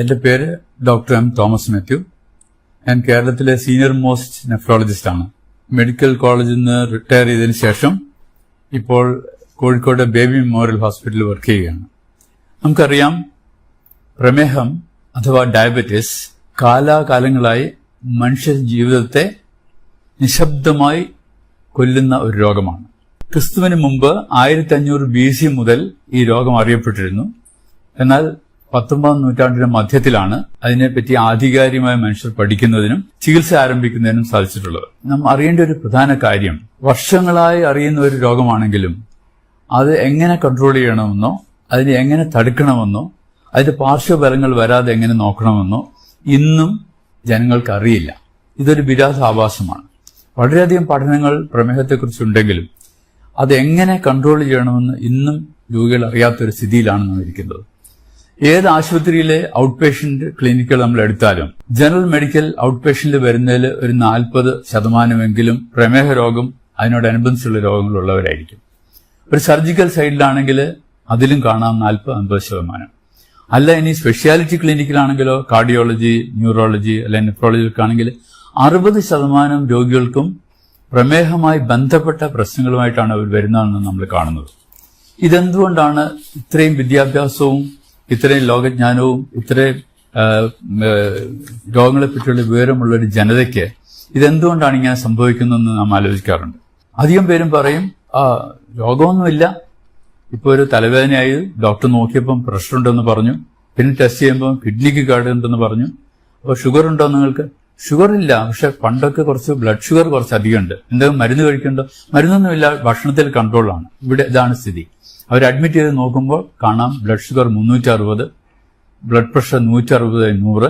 എന്റെ പേര് doctor M Thomas Mathew. ഞാൻ കേരളത്തിലെ സീനിയർ മോസ്റ്റ് നെഫ്രോളജിസ്റ്റാണ്. മെഡിക്കൽ കോളേജിൽ നിന്ന് റിട്ടയർ ചെയ്തതിനു ശേഷം ഇപ്പോൾ കോഴിക്കോട് ബേബി മെമ്മോറിയൽ ഹോസ്പിറ്റലിൽ വർക്ക് ചെയ്യുകയാണ്. നമുക്കറിയാം, പ്രമേഹം അഥവാ ഡയബറ്റിസ് കാലാകാലങ്ങളായി മനുഷ്യ ജീവിതത്തെ നിശബ്ദമായി കൊല്ലുന്ന ഒരു രോഗമാണ്. ക്രിസ്തുവിന് മുമ്പ് 1500 BC മുതൽ ഈ രോഗം അറിയപ്പെട്ടിരുന്നു. എന്നാൽ 19ാം നൂറ്റാണ്ടിന്റെ മധ്യത്തിലാണ് അതിനെപ്പറ്റി ആധികാരികമായ മനുഷ്യർ പഠിക്കുന്നതിനും ചികിത്സ ആരംഭിക്കുന്നതിനും സാധിച്ചിട്ടുള്ളത്. നാം അറിയേണ്ട ഒരു പ്രധാന കാര്യം, വർഷങ്ങളായി അറിയുന്ന ഒരു രോഗമാണെങ്കിലും അത് എങ്ങനെ കൺട്രോൾ ചെയ്യണമെന്നോ അതിനെ എങ്ങനെ തടുക്കണമെന്നോ അതിന്റെ പാർശ്വഫലങ്ങൾ വരാതെ എങ്ങനെ നോക്കണമെന്നോ ഇന്നും ജനങ്ങൾക്ക് അറിയില്ല. ഇതൊരു വിരോധാഭാസമാണ്. വളരെയധികം പഠനങ്ങൾ പ്രമേഹത്തെക്കുറിച്ചുണ്ടെങ്കിലും അതെങ്ങനെ കൺട്രോൾ ചെയ്യണമെന്ന് ഇന്നും രോഗികൾ അറിയാത്തൊരു സ്ഥിതിയിലാണ് നാം ഇരിക്കുന്നത്. ഏത് ആശുപത്രിയിലെ ഔട്ട് പേഷ്യന്റ് ക്ലിനിക്കുകൾ നമ്മൾ എടുത്താലും ജനറൽ മെഡിക്കൽ ഔട്ട് പേഷ്യന്റിൽ വരുന്നതിൽ ഒരു 40% പ്രമേഹ രോഗം അതിനോടനുബന്ധിച്ചുള്ള രോഗങ്ങളുള്ളവരായിരിക്കും. ഒരു സർജിക്കൽ സൈഡിലാണെങ്കിൽ അതിലും കാണാം 40-50%. അല്ല, ഇനി സ്പെഷ്യാലിറ്റി ക്ലിനിക്കിലാണെങ്കിലോ കാർഡിയോളജി, ന്യൂറോളജി അല്ലെങ്കിൽ നെഫ്രോളജിക്കാണെങ്കിൽ 60% രോഗികൾക്കും പ്രമേഹമായി ബന്ധപ്പെട്ട പ്രശ്നങ്ങളുമായിട്ടാണ് അവർ വരുന്നതെന്ന് നമ്മൾ കാണുന്നത്. ഇതെന്തുകൊണ്ടാണ് ഇത്രയും വിദ്യാഭ്യാസവും ഇത്രയും ലോകജ്ഞാനവും ഇത്രയും രോഗങ്ങളെപ്പറ്റിയുള്ള വിവരമുള്ള ഒരു ജനതയ്ക്ക് ഇതെന്തുകൊണ്ടാണ് ഇങ്ങനെ സംഭവിക്കുന്നതെന്ന് നാം ആലോചിക്കാറുണ്ട്. അധികം പേരും പറയും, രോഗമൊന്നുമില്ല, ഇപ്പോൾ ഒരു തലവേദനയായി ഡോക്ടർ നോക്കിയപ്പം പ്രഷർ ഉണ്ടെന്ന് പറഞ്ഞു, പിന്നെ ടെസ്റ്റ് ചെയ്യുമ്പോൾ കിഡ്നിക്ക് കേടുണ്ടെന്ന് പറഞ്ഞു. അപ്പോൾ ഷുഗർ ഉണ്ടോ നിങ്ങൾക്ക്? ഷുഗർ ഇല്ല, പക്ഷെ പണ്ടൊക്കെ കുറച്ച് ബ്ലഡ് ഷുഗർ കുറച്ച് അധികമുണ്ട്, എന്തെങ്കിലും മരുന്ന് കഴിക്കണ്ടോ? മരുന്നൊന്നുമില്ല, ഭക്ഷണത്തിൽ കൺട്രോളാണ്. ഇവിടെ ഇതാണ് സ്ഥിതി. അവർ അഡ്മിറ്റ് ചെയ്ത് നോക്കുമ്പോൾ കാണാം ബ്ലഡ് ഷുഗർ 360, ബ്ലഡ് പ്രഷർ 160/100.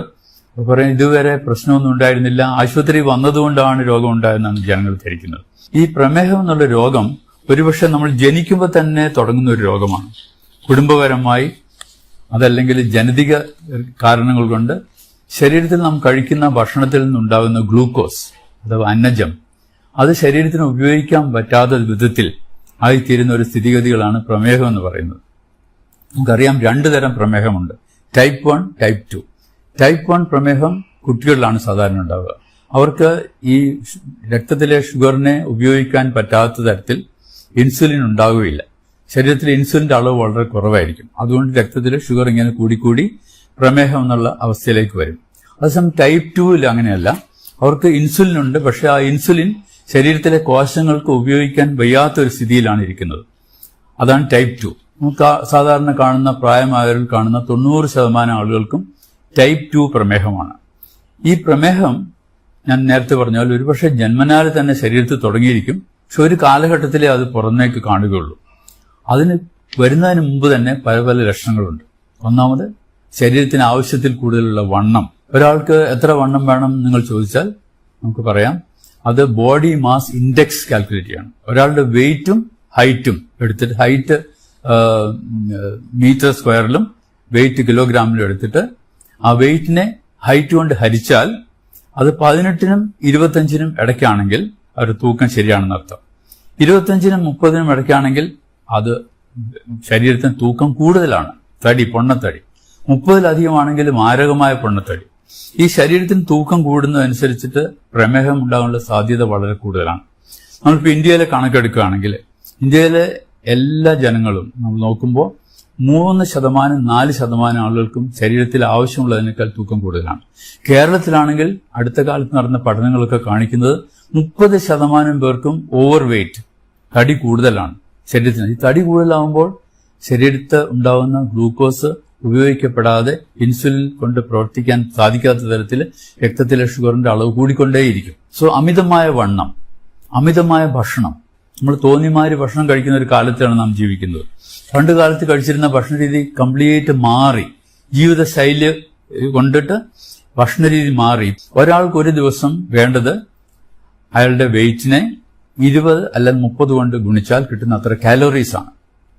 അപ്പോൾ പറയും ഇതുവരെ പ്രശ്നമൊന്നും ഉണ്ടായിരുന്നില്ല, ആശുപത്രി വന്നതുകൊണ്ടാണ് രോഗം ഉണ്ടായെന്നാണ് ജനങ്ങൾ ധരിക്കുന്നത്. ഈ പ്രമേഹം എന്നുള്ള രോഗം ഒരുപക്ഷെ നമ്മൾ ജനിക്കുമ്പോൾ തന്നെ തുടങ്ങുന്ന ഒരു രോഗമാണ്. കുടുംബപരമായി അതല്ലെങ്കിൽ ജനിതക കാരണങ്ങൾ കൊണ്ട് ശരീരത്തിൽ നാം കഴിക്കുന്ന ഭക്ഷണത്തിൽ നിന്നുണ്ടാകുന്ന ഗ്ലൂക്കോസ് അഥവാ അന്നജം അത് ശരീരത്തിന് ഉപയോഗിക്കാൻ പറ്റാത്ത വിധത്തിൽ ആയിത്തീരുന്ന ഒരു സ്ഥിതിഗതികളാണ് പ്രമേഹം എന്ന് പറയുന്നത്. നമുക്കറിയാം 2 തരം പ്രമേഹമുണ്ട്, ടൈപ്പ് 1, ടൈപ്പ് 2. ടൈപ്പ് 1 പ്രമേഹം കുട്ടികളിലാണ് സാധാരണ ഉണ്ടാവുക. അവർക്ക് ഈ രക്തത്തിലെ ഷുഗറിനെ ഉപയോഗിക്കാൻ പറ്റാത്ത തരത്തിൽ ഇൻസുലിൻ ഉണ്ടാവുകയില്ല. ശരീരത്തിലെ ഇൻസുലിന്റെ അളവ് വളരെ കുറവായിരിക്കും. അതുകൊണ്ട് രക്തത്തിലെ ഷുഗർ ഇങ്ങനെ കൂടിക്കൂടി പ്രമേഹം എന്നുള്ള അവസ്ഥയിലേക്ക് വരും. അതേസമയം ടൈപ്പ് 2 അങ്ങനെയല്ല. അവർക്ക് ഇൻസുലിൻ ഉണ്ട്, പക്ഷെ ആ ഇൻസുലിൻ ശരീരത്തിലെ കോശങ്ങൾക്ക് ഉപയോഗിക്കാൻ വയ്യാത്ത ഒരു സ്ഥിതിയിലാണ് ഇരിക്കുന്നത്. അതാണ് ടൈപ്പ് 2. നമുക്ക് സാധാരണ കാണുന്ന പ്രായമായവരിൽ കാണുന്ന 90% ആളുകൾക്കും ടൈപ്പ് 2 പ്രമേഹമാണ്. ഈ പ്രമേഹം ഞാൻ നേരത്തെ പറഞ്ഞാൽ ഒരുപക്ഷെ ജന്മനാൽ തന്നെ ശരീരത്തിൽ തുടങ്ങിയിരിക്കും, പക്ഷെ ഒരു കാലഘട്ടത്തിലേ അത് പുറമേക്ക് കാണുകയുള്ളൂ. അതിന് വരുന്നതിന് മുമ്പ് തന്നെ പല പല ലക്ഷണങ്ങളുണ്ട്. ഒന്നാമത്, ശരീരത്തിന് ആവശ്യത്തിൽ കൂടുതലുള്ള വണ്ണം. ഒരാൾക്ക് എത്ര വണ്ണം വേണം നിങ്ങൾ ചോദിച്ചാൽ നമുക്ക് പറയാം, അത് ബോഡി മാസ് ഇൻഡെക്സ് കാൽക്കുലേറ്റ് ചെയ്യണം. ഒരാളുടെ വെയിറ്റും ഹൈറ്റും എടുത്തിട്ട്, ഹൈറ്റ് മീറ്റർ സ്ക്വയറിലും വെയിറ്റ് കിലോഗ്രാമിലും എടുത്തിട്ട് ആ വെയിറ്റിനെ ഹൈറ്റ് കൊണ്ട് ഹരിച്ചാൽ അത് 18നും 25നും ഇടയ്ക്കാണെങ്കിൽ ഒരു തൂക്കം ശരിയാണെന്ന് അർത്ഥം. 25നും 30നും ഇടയ്ക്കാണെങ്കിൽ അത് ശരീരത്തിന് തൂക്കം കൂടുതലാണ്, തടി, പൊണ്ണത്തടി. 30-ലധികമാണെങ്കിൽ മാരകമായ പൊണ്ണത്തടി. ഈ ശരീരത്തിന് തൂക്കം കൂടുന്നതനുസരിച്ചിട്ട് പ്രമേഹം ഉണ്ടാകാനുള്ള സാധ്യത വളരെ കൂടുതലാണ്. നമ്മളിപ്പോൾ ഇന്ത്യയിലെ കണക്കെടുക്കുകയാണെങ്കിൽ ഇന്ത്യയിലെ എല്ലാ ജനങ്ങളും നമ്മൾ നോക്കുമ്പോൾ 3%, 4% ആളുകൾക്കും ശരീരത്തിൽ ആവശ്യമുള്ളതിനേക്കാൾ തൂക്കം കൂടുതലാണ്. കേരളത്തിലാണെങ്കിൽ അടുത്ത കാലത്ത് നടന്ന പഠനങ്ങളൊക്കെ കാണിക്കുന്നത് 30% പേർക്കും ഓവർ വെയ്റ്റ്, തടി കൂടുതലാണ് ശരീരത്തിന്. ഈ തടി കൂടുതലാവുമ്പോൾ ശരീരത്ത് ഉണ്ടാവുന്ന ഗ്ലൂക്കോസ് ഉപയോഗിക്കപ്പെടാതെ ഇൻസുലിൻ കൊണ്ട് പ്രവർത്തിക്കാൻ സാധിക്കാത്ത തരത്തിൽ രക്തത്തിലെ ഷുഗറിന്റെ അളവ് കൂടിക്കൊണ്ടേയിരിക്കും. സോ അമിതമായ വണ്ണം, അമിതമായ ഭക്ഷണം, നമ്മൾ തോന്നിമാതിരി ഭക്ഷണം കഴിക്കുന്ന ഒരു കാലത്താണ് നാം ജീവിക്കുന്നത്. പണ്ട് കാലത്ത് കഴിച്ചിരുന്ന ഭക്ഷണ രീതി കംപ്ലീറ്റ് മാറി, ജീവിതശൈലി കൊണ്ടിട്ട് ഭക്ഷണരീതി മാറി. ഒരാൾക്ക് ഒരു ദിവസം വേണ്ടത് അയാളുടെ വെയിറ്റിനെ 20 അല്ലെങ്കിൽ 30 കൊണ്ട് ഗുണിച്ചാൽ കിട്ടുന്ന അത്ര കാലോറീസ് ആണ്.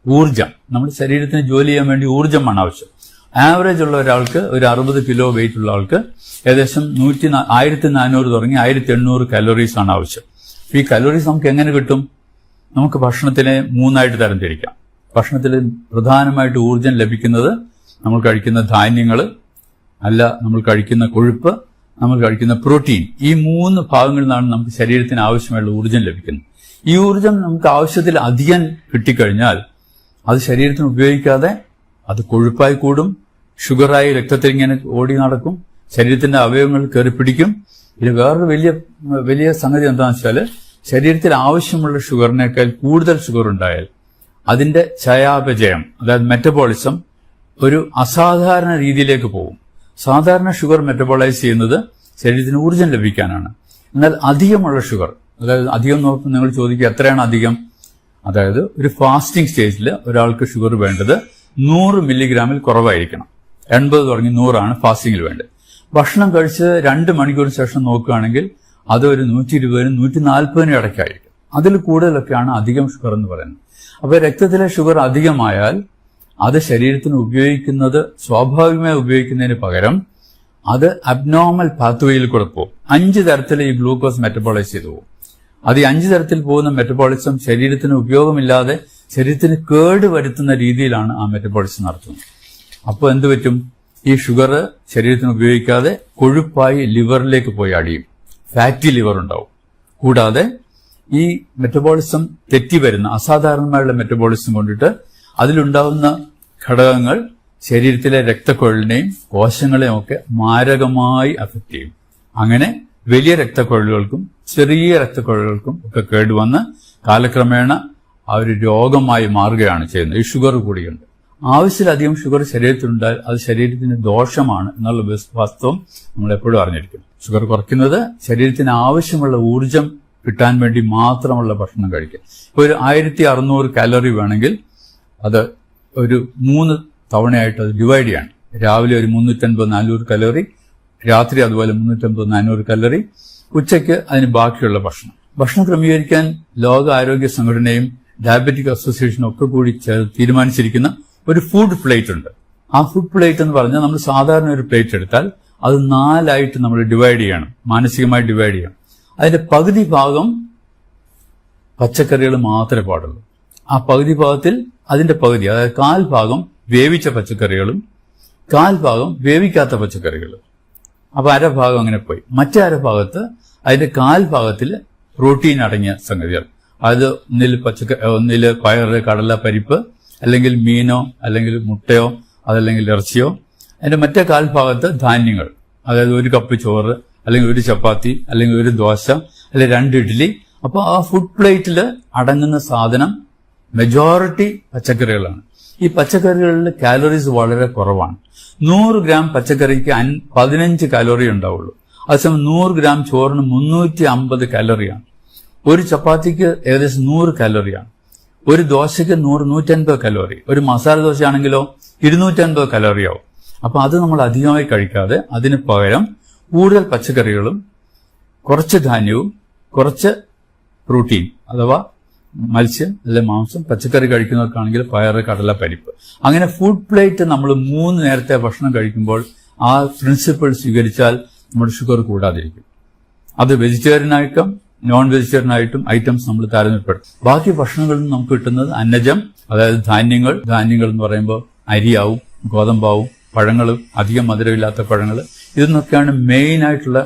ഊർജം, നമ്മുടെ ശരീരത്തിന് ജോലി ചെയ്യാൻ വേണ്ടി ഊർജ്ജമാണ് ആവശ്യം. ആവറേജ് ഉള്ള ഒരാൾക്ക്, ഒരു 60 കിലോ വെയിറ്റ് ഉള്ള ആൾക്ക് ഏകദേശം 1400 തുടങ്ങി 1800 കലോറീസ് ആണ് ആവശ്യം. ഈ കലോറീസ് നമുക്ക് എങ്ങനെ കിട്ടും? നമുക്ക് ഭക്ഷണത്തിനെ 3 തരംതിരിക്കാം. ഭക്ഷണത്തിൽ പ്രധാനമായിട്ട് ഊർജ്ജം ലഭിക്കുന്നത് നമ്മൾ കഴിക്കുന്ന ധാന്യങ്ങൾ, അല്ല നമ്മൾ കഴിക്കുന്ന കൊഴുപ്പ്, നമ്മൾ കഴിക്കുന്ന പ്രോട്ടീൻ, ഈ 3 ഭാഗങ്ങളിൽ നിന്നാണ് നമുക്ക് ശരീരത്തിന് ആവശ്യമായുള്ള ഊർജ്ജം ലഭിക്കുന്നത്. ഈ ഊർജ്ജം നമുക്ക് ആവശ്യത്തിൽ അധികം കിട്ടിക്കഴിഞ്ഞാൽ അത് ശരീരത്തിന് ഉപയോഗിക്കാതെ അത് കൊഴുപ്പായി കൂടും, ഷുഗറായി രക്തത്തിൽ ഇങ്ങനെ ഓടി നടക്കും, ശരീരത്തിന്റെ അവയവങ്ങൾ കയറി പിടിക്കും. ഇത് വേറൊരു വലിയ സംഗതി എന്താണെന്ന് വെച്ചാൽ, ശരീരത്തിൽ ആവശ്യമുള്ള ഷുഗറിനേക്കാൾ കൂടുതൽ ഷുഗർ ഉണ്ടായാൽ അതിന്റെ ചയാപചയം, അതായത് മെറ്റബോളിസം ഒരു അസാധാരണ രീതിയിലേക്ക് പോകും. സാധാരണ ഷുഗർ മെറ്റബോളൈസ് ചെയ്യുന്നത് ശരീരത്തിന് ഊർജ്ജം ലഭിക്കാനാണ്. എന്നാൽ അധികമുള്ള ഷുഗർ, അതായത് അധികം നോക്കുമ്പോൾ നിങ്ങൾ ചോദിക്കുക എത്രയാണ് അധികം? അതായത് ഒരു ഫാസ്റ്റിംഗ് സ്റ്റേജിൽ ഒരാൾക്ക് ഷുഗർ വേണ്ടത് 100 മില്ലിഗ്രാമിൽ കുറവായിരിക്കണം. 80 തുടങ്ങി 100 ഫാസ്റ്റിംഗിൽ വേണ്ടത്. ഭക്ഷണം കഴിച്ച് 2 മണിക്കൂറിന് ശേഷം നോക്കുകയാണെങ്കിൽ അത് ഒരു 120-നും 140-നും ഇടയ്ക്കായിരിക്കും. അതിൽ കൂടുതലൊക്കെയാണ് അധികം ഷുഗർ എന്ന് പറയുന്നത്. അപ്പോൾ രക്തത്തിലെ ഷുഗർ അധികമായാൽ അത് ശരീരത്തിന് ഉപയോഗിക്കുന്നത് സ്വാഭാവികമായി ഉപയോഗിക്കുന്നതിന് പകരം അത് അബ്നോർമൽ പാത്വേയിൽ കൂടെ പോകും. 5 തരത്തിൽ ഈ ഗ്ലൂക്കോസ് മെറ്റബോളൈസ് ചെയ്തു പോകും. അത് ഈ 5 തരത്തിൽ പോകുന്ന മെറ്റബോളിസം ശരീരത്തിന് ഉപയോഗമില്ലാതെ ശരീരത്തിന് കേട് വരുത്തുന്ന രീതിയിലാണ് ആ മെറ്റബോളിസം നടത്തുന്നത്. അപ്പോൾ എന്ത് പറ്റും? ഈ ഷുഗർ ശരീരത്തിന് ഉപയോഗിക്കാതെ കൊഴുപ്പായി ലിവറിലേക്ക് പോയി അടിയും. ഫാറ്റി ലിവർ ഉണ്ടാവും. കൂടാതെ ഈ മെറ്റബോളിസം തെറ്റി വരുന്ന അസാധാരണമായുള്ള മെറ്റബോളിസം കൊണ്ടിട്ട് അതിലുണ്ടാവുന്ന ഘടകങ്ങൾ ശരീരത്തിലെ രക്തക്കുഴലിനെയും കോശങ്ങളെയും ഒക്കെ മാരകമായി അഫക്റ്റ് ചെയ്യും. അങ്ങനെ വലിയ രക്തക്കുഴലുകൾക്കും ചെറിയ രക്തക്കുഴലുകൾക്കും ഒക്കെ കേടുവന്ന് കാലക്രമേണ ആ ഒരു രോഗമായി മാറുകയാണ് ചെയ്യുന്നത്. ഈ ഷുഗർ കൂടിയുണ്ട്. ആവശ്യത്തിലധികം ഷുഗർ ശരീരത്തിലുണ്ടായാൽ അത് ശരീരത്തിന് ദോഷമാണ് എന്നുള്ള വാസ്തവം നമ്മൾ എപ്പോഴും അറിഞ്ഞിരിക്കണം. ഷുഗർ കുറയ്ക്കുന്നത് ശരീരത്തിന് ആവശ്യമുള്ള ഊർജം കിട്ടാൻ വേണ്ടി മാത്രമുള്ള ഭക്ഷണം കഴിക്കുക. ഇപ്പോൾ ഒരു 1600 കാലറി വേണമെങ്കിൽ അത് ഒരു 3 തവണയായിട്ട് അത് ഡിവൈഡ് ചെയ്യണം. രാവിലെ ഒരു 350-400 കലോറി, രാത്രി അതുപോലെ 350-400 കലോറി, ഉച്ചയ്ക്ക് അതിന് ബാക്കിയുള്ള ഭക്ഷണം ക്രമീകരിക്കാൻ ലോക ആരോഗ്യ സംഘടനയും ഡയബറ്റിക് അസോസിയേഷനും ഒക്കെ കൂടി തീരുമാനിച്ചിരിക്കുന്ന ഒരു ഫുഡ് പ്ലേറ്റ് ഉണ്ട്. ആ ഫുഡ് പ്ലേറ്റ് എന്ന് പറഞ്ഞാൽ നമ്മൾ സാധാരണ ഒരു പ്ലേറ്റ് എടുത്താൽ അത് 4 നമ്മൾ ഡിവൈഡ് ചെയ്യണം, മാനസികമായി ഡിവൈഡ് ചെയ്യണം. അതിന്റെ പകുതി ഭാഗം പച്ചക്കറികൾ മാത്രമേ പാടുള്ളൂ. ആ പകുതി ഭാഗത്തിൽ അതിന്റെ പകുതി, അതായത് 1/4 ഭാഗം വേവിച്ച പച്ചക്കറികളും 1/4 ഭാഗം വേവിക്കാത്ത പച്ചക്കറികളും. അപ്പൊ 1/2 ഭാഗം അങ്ങനെ പോയി. മറ്റേ 1/2 ഭാഗത്ത് അതിന്റെ 1/4 ഭാഗത്തിൽ പ്രോട്ടീൻ അടങ്ങിയ സംഗതികൾ, അത് ഒന്നില് പയറ്, കടല, പരിപ്പ്, അല്ലെങ്കിൽ മീനോ അല്ലെങ്കിൽ മുട്ടയോ അതല്ലെങ്കിൽ ഇറച്ചിയോ. അതിന്റെ മറ്റേ 1/4 ഭാഗത്ത് ധാന്യങ്ങൾ, അതായത് 1 കപ്പ് ചോറ് അല്ലെങ്കിൽ 1 ചപ്പാത്തി അല്ലെങ്കിൽ 1 ദോശ അല്ലെങ്കിൽ 2 ഇഡ്ഡലി. അപ്പോൾ ആ ഫുഡ് പ്ലേറ്റിൽ അടങ്ങുന്ന സാധനം മെജോറിറ്റി പച്ചക്കറികളാണ്. ഈ പച്ചക്കറികളിൽ കാലറീസ് വളരെ കുറവാണ്. 100 ഗ്രാം പച്ചക്കറിക്ക് 15 കാലറി ഉണ്ടാവുള്ളൂ. അതേസമയം 100 ഗ്രാം ചോറിന് 350 കാലറിയാണ്. 1 ചപ്പാത്തിക്ക് ഏകദേശം 100 കാലറിയാണ്. 1 ദോശയ്ക്ക് 100-150 കലോറി. ഒരു മസാല ദോശയാണെങ്കിലോ 250 കലോറിയാവും. അപ്പൊ അത് നമ്മൾ അധികമായി കഴിക്കാതെ അതിന് പകരം കൂടുതൽ പച്ചക്കറികളും കുറച്ച് ധാന്യവും കുറച്ച് പ്രോട്ടീൻ അഥവാ മത്സ്യം അല്ലെങ്കിൽ മാംസം, പച്ചക്കറി കഴിക്കുന്നവർക്കാണെങ്കിൽ പയറ്, കടല, പരിപ്പ്, അങ്ങനെ ഫുഡ് പ്ലേറ്റ് നമ്മൾ 3 നേരത്തെ ഭക്ഷണം കഴിക്കുമ്പോൾ ആ പ്രിൻസിപ്പിൾ സ്വീകരിച്ചാൽ നമ്മുടെ ഷുഗർ കൂടാതിരിക്കും. അത് വെജിറ്റേറിയനായിട്ടും നോൺ വെജിറ്റേറിയനായിട്ടും ഐറ്റംസ് നമ്മൾ താരതമ്യപ്പെടുത്തും. ബാക്കി ഭക്ഷണങ്ങളിൽ നിന്ന് നമുക്ക് കിട്ടുന്നത് അന്നജം, അതായത് ധാന്യങ്ങൾ എന്ന് പറയുമ്പോൾ അരിയാവും, ഗോതമ്പാവും, പഴങ്ങളും, അധികം മധുരമില്ലാത്ത പഴങ്ങൾ, ഇതെന്നൊക്കെയാണ് മെയിൻ ആയിട്ടുള്ള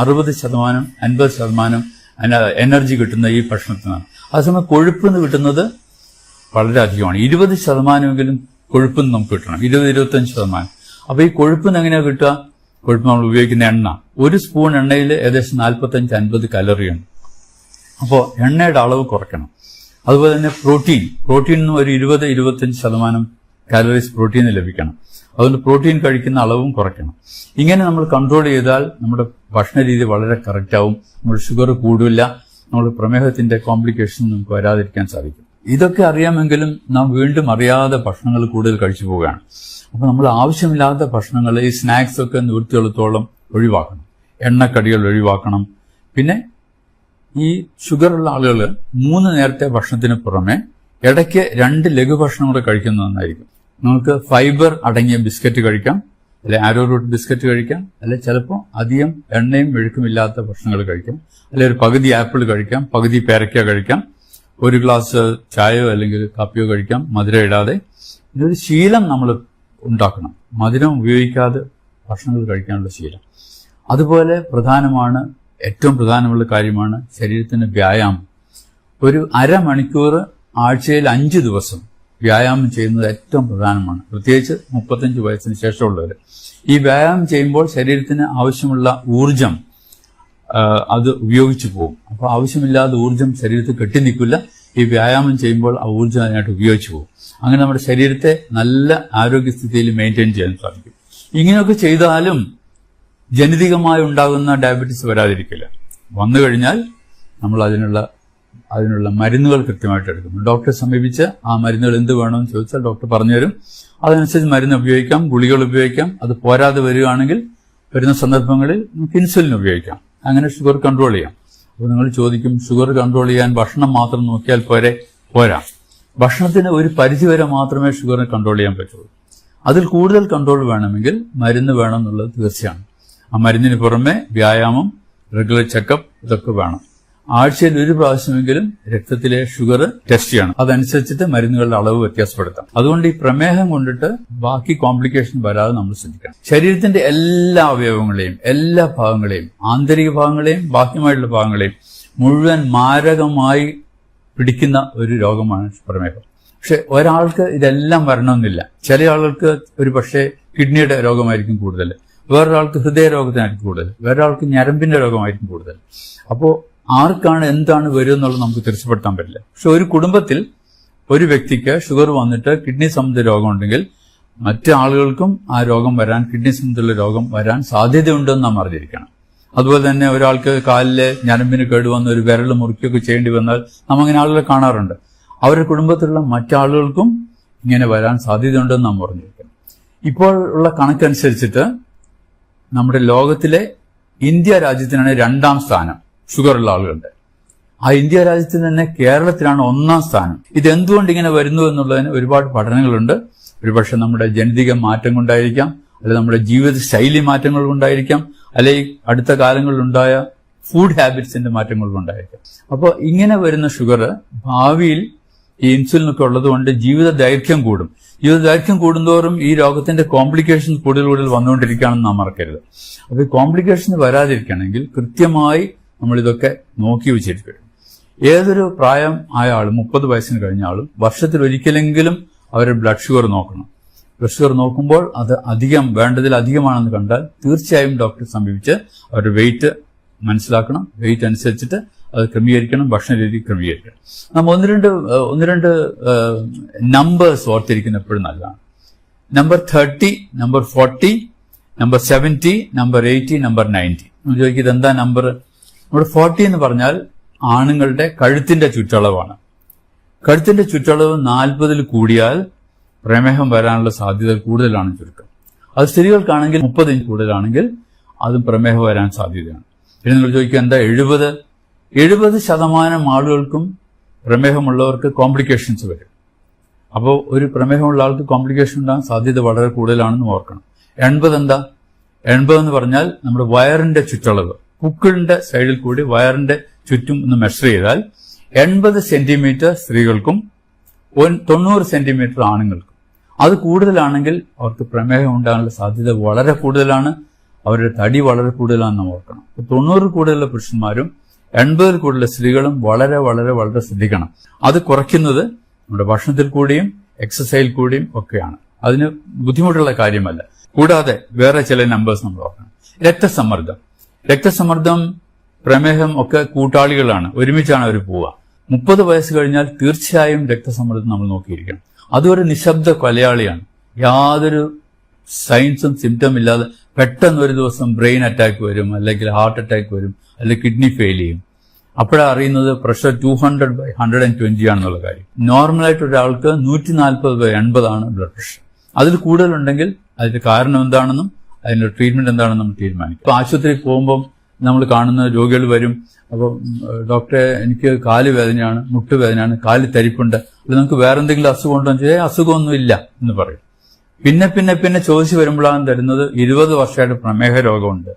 60%, 50% എനർജി കിട്ടുന്ന ഈ ഭക്ഷണത്തിനാണ്. അതേസമയം കൊഴുപ്പ് എന്ന് കിട്ടുന്നത് വളരെ അധികമാണ്. 20%-എങ്കിലും കൊഴുപ്പെന്ന് നമുക്ക് കിട്ടണം, 20-25%. അപ്പൊ ഈ കൊഴുപ്പെന്ന് എങ്ങനെയാണ് കിട്ടുക? കൊഴുപ്പ് നമ്മൾ ഉപയോഗിക്കുന്ന എണ്ണ, 1 സ്പൂൺ എണ്ണയിൽ ഏകദേശം 45-50 കലോറിയാണ്. അപ്പോൾ എണ്ണയുടെ അളവ് കുറയ്ക്കണം. അതുപോലെ തന്നെ പ്രോട്ടീനിന് ഒരു 20-25% കാലറീസ് പ്രോട്ടീന് ലഭിക്കണം. അതുകൊണ്ട് പ്രോട്ടീൻ കഴിക്കുന്ന അളവും കുറയ്ക്കണം. ഇങ്ങനെ നമ്മൾ കൺട്രോൾ ചെയ്താൽ നമ്മുടെ ഭക്ഷണ രീതി വളരെ കറക്റ്റ് ആവും. നമ്മുടെ ഷുഗർ കൂടില്ല, നമ്മുടെ പ്രമേഹത്തിന്റെ കോംപ്ലിക്കേഷൻ നമുക്ക് വരാതിരിക്കാൻ സാധിക്കും. ഇതൊക്കെ അറിയാമെങ്കിലും നാം വീണ്ടും അറിയാതെ ഭക്ഷണങ്ങൾ കൂടുതൽ കഴിച്ചു പോവുകയാണ്. അപ്പൊ നമ്മൾ ആവശ്യമില്ലാത്ത ഭക്ഷണങ്ങൾ, ഈ സ്നാക്സ് ഒക്കെ നിവൃത്തിയുള്ളത്തോളം ഒഴിവാക്കണം. എണ്ണക്കടികൾ ഒഴിവാക്കണം. പിന്നെ ഈ ഷുഗറുള്ള ആളുകൾ 3 നേരത്തെ ഭക്ഷണത്തിന് പുറമെ ഇടയ്ക്ക് 2 ലഘുഭക്ഷണം കൂടെ കഴിക്കുന്നത് നന്നായിരിക്കും. നമുക്ക് ഫൈബർ അടങ്ങിയ ബിസ്ക്കറ്റ് കഴിക്കാം, അല്ലെ ആരോ റൂട്ട് ബിസ്ക്കറ്റ് കഴിക്കാം, അല്ലെ ചിലപ്പോൾ അധികം എണ്ണയും മെഴുക്കുമില്ലാത്ത ഭക്ഷണങ്ങൾ കഴിക്കാം, അല്ലെ ഒരു പകുതി ആപ്പിൾ കഴിക്കാം, പകുതി പേരയ്ക്ക കഴിക്കാം, 1 ഗ്ലാസ് ചായയോ അല്ലെങ്കിൽ കാപ്പിയോ കഴിക്കാം, മധുരം ഇടാതെ. ഇതൊരു ശീലം നമ്മൾ ഉണ്ടാക്കണം. മധുരം ഉപയോഗിക്കാതെ ഭക്ഷണങ്ങൾ കഴിക്കാനുള്ള ശീലം. അതുപോലെ ഏറ്റവും പ്രധാനമുള്ള കാര്യമാണ് ശരീരത്തിന് വ്യായാമം. ഒരു അരമണിക്കൂർ ആഴ്ചയിൽ 5 ദിവസം വ്യായാമം ചെയ്യുന്നത് ഏറ്റവും പ്രധാനമാണ്. പ്രത്യേകിച്ച് 35 വയസ്സിന് ശേഷമുള്ളവർ ഈ വ്യായാമം ചെയ്യുമ്പോൾ ശരീരത്തിന് ആവശ്യമുള്ള ഊർജം അത് ഉപയോഗിച്ചു പോകും. അപ്പോൾ ആവശ്യമില്ലാതെ ഊർജം ശരീരത്തിൽ കെട്ടിനിൽക്കില്ല. ഈ വ്യായാമം ചെയ്യുമ്പോൾ ആ ഊർജം അതിനായിട്ട് ഉപയോഗിച്ചു പോകും. അങ്ങനെ നമ്മുടെ ശരീരത്തെ നല്ല ആരോഗ്യസ്ഥിതിയിൽ മെയിൻറ്റെയിൻ ചെയ്യാൻ സാധിക്കും. ഇങ്ങനെയൊക്കെ ചെയ്താലും ജനിതകമായി ഉണ്ടാകുന്ന ഡയബറ്റീസ് വരാതിരിക്കില്ല. വന്നു കഴിഞ്ഞാൽ നമ്മൾ അതിനുള്ള മരുന്നുകൾ കൃത്യമായിട്ട് എടുക്കും. ഡോക്ടറെ സമീപിച്ച് ആ മരുന്നുകൾ എന്ത് വേണമെന്ന് ചോദിച്ചാൽ ഡോക്ടർ പറഞ്ഞുതരും. അതനുസരിച്ച് മരുന്ന് ഉപയോഗിക്കാം, ഗുളികൾ ഉപയോഗിക്കാം. അത് പോരാതെ വരികയാണെങ്കിൽ വരുന്ന സന്ദർഭങ്ങളിൽ നമുക്ക് ഇൻസുലിൻ ഉപയോഗിക്കാം. അങ്ങനെ ഷുഗർ കൺട്രോൾ ചെയ്യാം. അപ്പോൾ നിങ്ങൾ ചോദിക്കും, ഷുഗർ കൺട്രോൾ ചെയ്യാൻ ഭക്ഷണം മാത്രം നോക്കിയാൽ പോരാ. ഭക്ഷണത്തിന് ഒരു പരിധിവരെ മാത്രമേ ഷുഗറിനെ കൺട്രോൾ ചെയ്യാൻ പറ്റുള്ളൂ. അതിൽ കൂടുതൽ കൺട്രോൾ വേണമെങ്കിൽ മരുന്ന് വേണം എന്നുള്ളത് തീർച്ചയാണ്. ആ മരുന്നിന് പുറമെ വ്യായാമം, റെഗുലർ ചെക്കപ്പ് ഇതൊക്കെ വേണം. ആഴ്ചയിൽ 1 പ്രാവശ്യമെങ്കിലും രക്തത്തിലെ ഷുഗർ ടെസ്റ്റ് ചെയ്യണം. അതനുസരിച്ചിട്ട് മരുന്നുകളുടെ അളവ് വ്യത്യാസപ്പെടുത്താം. അതുകൊണ്ട് ഈ പ്രമേഹം കൊണ്ടിട്ട് ബാക്കി കോംപ്ലിക്കേഷൻ വരാതെ നമ്മൾ ശ്രദ്ധിക്കണം. ശരീരത്തിന്റെ എല്ലാ അവയവങ്ങളെയും, എല്ലാ ഭാഗങ്ങളെയും, ആന്തരിക ഭാഗങ്ങളെയും ബാഹ്യമായിട്ടുള്ള ഭാഗങ്ങളെയും മുഴുവൻ മാരകമായി പിടിക്കുന്ന ഒരു രോഗമാണ് പ്രമേഹം. പക്ഷെ ഒരാൾക്ക് ഇതെല്ലാം വരണമെന്നില്ല. ചില ആളുകൾക്ക് ഒരു പക്ഷേ കിഡ്നിയുടെ രോഗമായിരിക്കും കൂടുതൽ, വേറൊരാൾക്ക് ഹൃദയരോഗത്തിനായിരിക്കും കൂടുതൽ, വേറൊരാൾക്ക് ഞരമ്പിന്റെ രോഗമായിരിക്കും കൂടുതൽ. അപ്പോൾ ആർക്കാണ് എന്താണ് വരിക എന്നുള്ളത് നമുക്ക് തിരിച്ചപ്പെടുത്താൻ പറ്റില്ല. പക്ഷെ ഒരു കുടുംബത്തിൽ ഒരു വ്യക്തിക്ക് ഷുഗർ വന്നിട്ട് കിഡ്നി സംബന്ധിച്ച രോഗമുണ്ടെങ്കിൽ മറ്റു ആളുകൾക്കും ആ രോഗം വരാൻ, കിഡ്നി സംബന്ധിച്ചുള്ള രോഗം വരാൻ സാധ്യതയുണ്ടെന്ന് നാം അറിഞ്ഞിരിക്കണം. അതുപോലെ തന്നെ ഒരാൾക്ക് കാലിലെ ഞരമ്പിന് കേടുവന്ന് ഒരു വിരൽ മുറിക്കുകയൊക്കെ ചെയ്യേണ്ടി വന്നാൽ നാം അങ്ങനെ ആളുകളെ കാണാറുണ്ട്. അവരുടെ കുടുംബത്തിലുള്ള മറ്റാളുകൾക്കും ഇങ്ങനെ വരാൻ സാധ്യതയുണ്ടെന്ന് നാം പറഞ്ഞിരിക്കണം. ഇപ്പോൾ ഉള്ള കണക്കനുസരിച്ചിട്ട് നമ്മുടെ ലോകത്തിലെ ഇന്ത്യ രാജ്യത്തിനാണ് 2ാം സ്ഥാനം ഷുഗറുള്ള ആളുകളുടെ. ആ ഇന്ത്യ രാജ്യത്തിൽ തന്നെ കേരളത്തിലാണ് 1ാം സ്ഥാനം. ഇതെന്തുകൊണ്ട് ഇങ്ങനെ വരുന്നു എന്നുള്ളതിന് ഒരുപാട് പഠനങ്ങളുണ്ട്. ഒരുപക്ഷെ നമ്മുടെ ജനിതക മാറ്റം കൊണ്ടായിരിക്കാം, അല്ലെങ്കിൽ നമ്മുടെ ജീവിത ശൈലി മാറ്റങ്ങൾ കൊണ്ടായിരിക്കാം, അല്ലെങ്കിൽ അടുത്ത കാലങ്ങളിലുണ്ടായ ഫുഡ് ഹാബിറ്റ്സിന്റെ മാറ്റങ്ങൾ കൊണ്ടായിരിക്കാം. അപ്പോൾ ഇങ്ങനെ വരുന്ന ഷുഗർ ഭാവിയിൽ ഈ ഇൻസുലിനൊക്കെ ഉള്ളതുകൊണ്ട് ജീവിത ദൈർഘ്യം കൂടും. ജീവിത ദൈർഘ്യം കൂടുന്തോറും ഈ രോഗത്തിന്റെ കോംപ്ലിക്കേഷൻ കൂടുതൽ വന്നുകൊണ്ടിരിക്കുകയാണെന്ന് നാം മറക്കരുത്. അപ്പോൾ ഈ കോംപ്ലിക്കേഷൻ വരാതിരിക്കണമെങ്കിൽ കൃത്യമായി നമ്മളിതൊക്കെ നോക്കി വെച്ചിരിക്കണം. ഏതൊരു പ്രായം ആയ ആളും, 30 വയസ്സിന് കഴിഞ്ഞ ആളും വർഷത്തിൽ ഒരിക്കലെങ്കിലും അവരുടെ ബ്ലഡ് ഷുഗർ നോക്കണം. ബ്ലഡ് ഷുഗർ നോക്കുമ്പോൾ അത് വേണ്ടതിലധികമാണെന്ന് കണ്ടാൽ തീർച്ചയായും ഡോക്ടറെ സമീപിച്ച് അവരുടെ വെയിറ്റ് മനസ്സിലാക്കണം. വെയിറ്റ് അനുസരിച്ചിട്ട് അത് ക്രമീകരിക്കണം, ഭക്ഷണ രീതി ക്രമീകരിക്കണം. നാം ഒന്ന് രണ്ട് നമ്പേഴ്സ് ഓർത്തിരിക്കുന്ന എപ്പോഴും നല്ലതാണ്. Number 30, number 40, number 70, number 80, number 90. നമ്മൾ ചോദിക്കും ഇതെന്താ നമ്പർ? നമ്മുടെ 40 എന്ന് പറഞ്ഞാൽ ആണുങ്ങളുടെ കഴുത്തിന്റെ ചുറ്റളവാണ്. കഴുത്തിന്റെ ചുറ്റളവ് 40 കൂടിയാൽ പ്രമേഹം വരാനുള്ള സാധ്യത കൂടുതലാണ് ചുരുക്കം. അത് സ്ത്രീകൾക്കാണെങ്കിൽ 30 ഇഞ്ച് കൂടുതലാണെങ്കിൽ അതും പ്രമേഹം വരാൻ സാധ്യതയാണ്. പിന്നെ നിങ്ങൾ ചോദിക്കുക എന്താ 70% ആളുകൾക്കും പ്രമേഹമുള്ളവർക്ക് കോംപ്ലിക്കേഷൻസ് വരും. അപ്പോൾ ഒരു പ്രമേഹമുള്ള ആൾക്ക് കോംപ്ലിക്കേഷൻ ഉണ്ടാകാൻ സാധ്യത വളരെ കൂടുതലാണെന്ന് ഓർക്കണം. 80 എന്താ? 80 എന്ന് പറഞ്ഞാൽ നമ്മുടെ വയറിന്റെ ചുറ്റളവ്, പുക്കിളിന്റെ സൈഡിൽ കൂടി വയറിന്റെ ചുറ്റും ഒന്ന് മെഷർ ചെയ്താൽ 80 സെന്റിമീറ്റർ സ്ത്രീകൾക്കും 90 സെന്റിമീറ്റർ ആണുങ്ങൾക്കും. അത് കൂടുതലാണെങ്കിൽ അവർക്ക് പ്രമേഹം ഉണ്ടാകാനുള്ള സാധ്യത വളരെ കൂടുതലാണ്. അവരുടെ തടി വളരെ കൂടുതലാണെന്ന് നാം ഓർക്കണം. 90 കൂടുതലുള്ള പുരുഷന്മാരും 80 കൂടുതലുള്ള സ്ത്രീകളും വളരെ വളരെ വളരെ ശ്രദ്ധിക്കണം. അത് കുറയ്ക്കുന്നത് നമ്മുടെ ഭക്ഷണത്തിൽ കൂടിയും എക്സസൈസിൽ കൂടിയും ഒക്കെയാണ്. അതിന് ബുദ്ധിമുട്ടുള്ള കാര്യമല്ല. കൂടാതെ വേറെ ചില നമ്പേഴ്സ് നമ്മൾ ഓർക്കണം. രക്തസമ്മർദ്ദം, പ്രമേഹം ഒക്കെ കൂട്ടാളികളാണ്, ഒരുമിച്ചാണ് അവർ പോവുക. 30 വയസ്സ് കഴിഞ്ഞാൽ തീർച്ചയായും രക്തസമ്മർദ്ദം നമ്മൾ നോക്കിയിരിക്കണം. അതൊരു നിശബ്ദ കൊലയാളിയാണ്. യാതൊരു സൈൻസും സിംറ്റം ഇല്ലാതെ പെട്ടെന്ന് ഒരു ദിവസം ബ്രെയിൻ അറ്റാക്ക് വരും, അല്ലെങ്കിൽ ഹാർട്ട് അറ്റാക്ക് വരും, അല്ലെങ്കിൽ കിഡ്നി ഫെയിൽ ചെയ്യും. അപ്പോഴാണ് അറിയുന്നത് പ്രഷർ 200/120 ആണെന്നുള്ള കാര്യം. നോർമലായിട്ട് ഒരാൾക്ക് 140/80 ആണ് ബ്ലഡ് പ്രഷർ. അതിൽ കൂടുതലുണ്ടെങ്കിൽ അതിന്റെ കാരണം എന്താണെന്നും അതിന്റെ ട്രീറ്റ്മെന്റ് എന്താണെന്നും നമ്മൾ തീരുമാനിക്കും. ഇപ്പൊ ആശുപത്രിയിൽ പോകുമ്പോൾ നമ്മൾ കാണുന്ന രോഗികൾ വരും. അപ്പോൾ ഡോക്ടറെ എനിക്ക് കാല് വേദനയാണ്, മുട്ടുവേദനയാണ്, കാല് തരിപ്പുണ്ട്, അല്ലെങ്കിൽ നമുക്ക് വേറെ എന്തെങ്കിലും അസുഖം ഉണ്ടോ എന്ന് ചോദിച്ചാൽ അസുഖമൊന്നും ഇല്ല എന്ന് പറയും. പിന്നെ ചോദിച്ചു വരുമ്പോഴാണ് തരുന്നത് 20 വർഷമായിട്ട് പ്രമേഹ രോഗമുണ്ട്,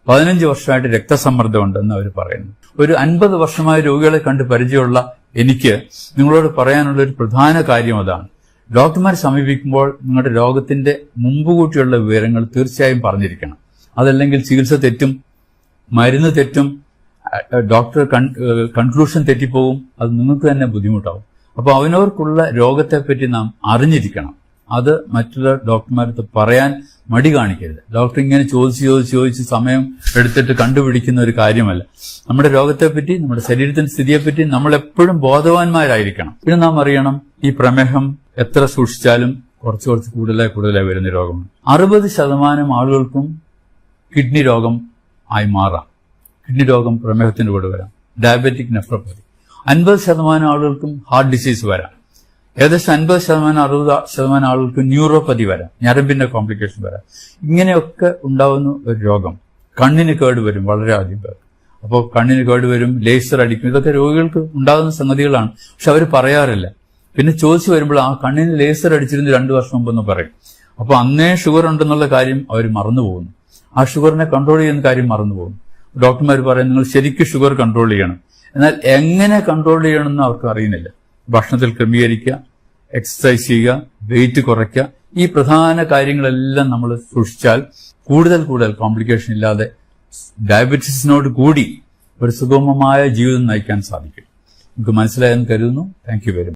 15 വർഷമായിട്ട് രക്തസമ്മർദ്ദമുണ്ട് എന്ന് അവർ പറയുന്നു. ഒരു 50 വർഷമായ രോഗികളെ കണ്ട് പരിചയമുള്ള എനിക്ക് നിങ്ങളോട് പറയാനുള്ള ഒരു പ്രധാന കാര്യം അതാണ്. ഡോക്ടർമാരെ സമീപിക്കുമ്പോൾ നിങ്ങളുടെ രോഗത്തിന്റെ മുമ്പുകൂട്ടിയുള്ള വിവരങ്ങൾ തീർച്ചയായും പറഞ്ഞിരിക്കണം. അതല്ലെങ്കിൽ ചികിത്സ തെറ്റും, മരുന്ന് തെറ്റും, ഡോക്ടർ കൺക്ലൂഷൻ തെറ്റിപ്പോകും. അത് നിങ്ങൾക്ക് തന്നെ ബുദ്ധിമുട്ടാവും. അപ്പോൾ അവനവർക്കുള്ള രോഗത്തെപ്പറ്റി നാം അറിഞ്ഞിരിക്കണം. അത് മറ്റുള്ള ഡോക്ടർമാരടുത്ത് പറയാൻ മടി കാണിക്കരുത്. ഡോക്ടർ ഇങ്ങനെ ചോദിച്ച് സമയം എടുത്തിട്ട് കണ്ടുപിടിക്കുന്ന ഒരു കാര്യമല്ല. നമ്മുടെ രോഗത്തെപ്പറ്റി, നമ്മുടെ ശരീരത്തിന്റെ സ്ഥിതിയെപ്പറ്റി നമ്മൾ എപ്പോഴും ബോധവാന്മാരായിരിക്കണം. പിന്നെ നാം അറിയണം, ഈ പ്രമേഹം എത്ര സൂക്ഷിച്ചാലും കുറച്ച് കൂടുതലായി വരുന്ന രോഗമാണ്. 60% ആളുകൾക്കും കിഡ്നി രോഗം ആയി മാറാം. കിഡ്നി രോഗം പ്രമേഹത്തിന്റെ കൂടെ വരാം. Diabetic nephropathy. 50% ആളുകൾക്കും ഹാർട്ട് ഡിസീസ് വരാം. ഏകദേശം 50% 60% ആളുകൾക്ക് ന്യൂറോപ്പതി വരാം, ഞരമ്പിന്റെ കോംപ്ലിക്കേഷൻ വരാം. ഇങ്ങനെയൊക്കെ ഉണ്ടാവുന്ന ഒരു രോഗം. കണ്ണിന് കേട് വരും വളരെയധികം പേർ. അപ്പോൾ കണ്ണിന് കേട് വരും, ലേസർ അടിക്കും. ഇതൊക്കെ രോഗികൾക്ക് ഉണ്ടാകുന്ന സംഗതികളാണ്. പക്ഷെ അവർ പറയാറില്ല. പിന്നെ ചോദിച്ചു വരുമ്പോൾ ആ കണ്ണിന് ലേസർ അടിച്ചിരുന്നു 2 വർഷം മുമ്പെന്ന് പറയും. അപ്പോൾ അന്നേ ഷുഗർ ഉണ്ടെന്നുള്ള കാര്യം അവർ മറന്നുപോകുന്നു. ആ ഷുഗറിനെ കൺട്രോൾ ചെയ്യുന്ന കാര്യം മറന്നുപോകുന്നു. ഡോക്ടർമാർ പറയും നിങ്ങൾ ശരിക്കും ഷുഗർ കൺട്രോൾ ചെയ്യണം. എന്നാൽ എങ്ങനെ കൺട്രോൾ ചെയ്യണമെന്ന് അവർക്ക് അറിയുന്നില്ല. ഭക്ഷണത്തിൽ ക്രമീകരിക്കുക, എക്സസൈസ് ചെയ്യുക, വെയിറ്റ് കുറയ്ക്കുക, ഈ പ്രധാന കാര്യങ്ങളെല്ലാം നമ്മൾ സൂക്ഷിച്ചാൽ കൂടുതൽ കോംപ്ലിക്കേഷൻ ഇല്ലാതെ ഡയബറ്റീസിനോട് കൂടി ഒരു സുഗമമായ ജീവിതം നയിക്കാൻ സാധിക്കും. നമുക്ക് മനസ്സിലായെന്ന് കരുതുന്നു. Thank you very much.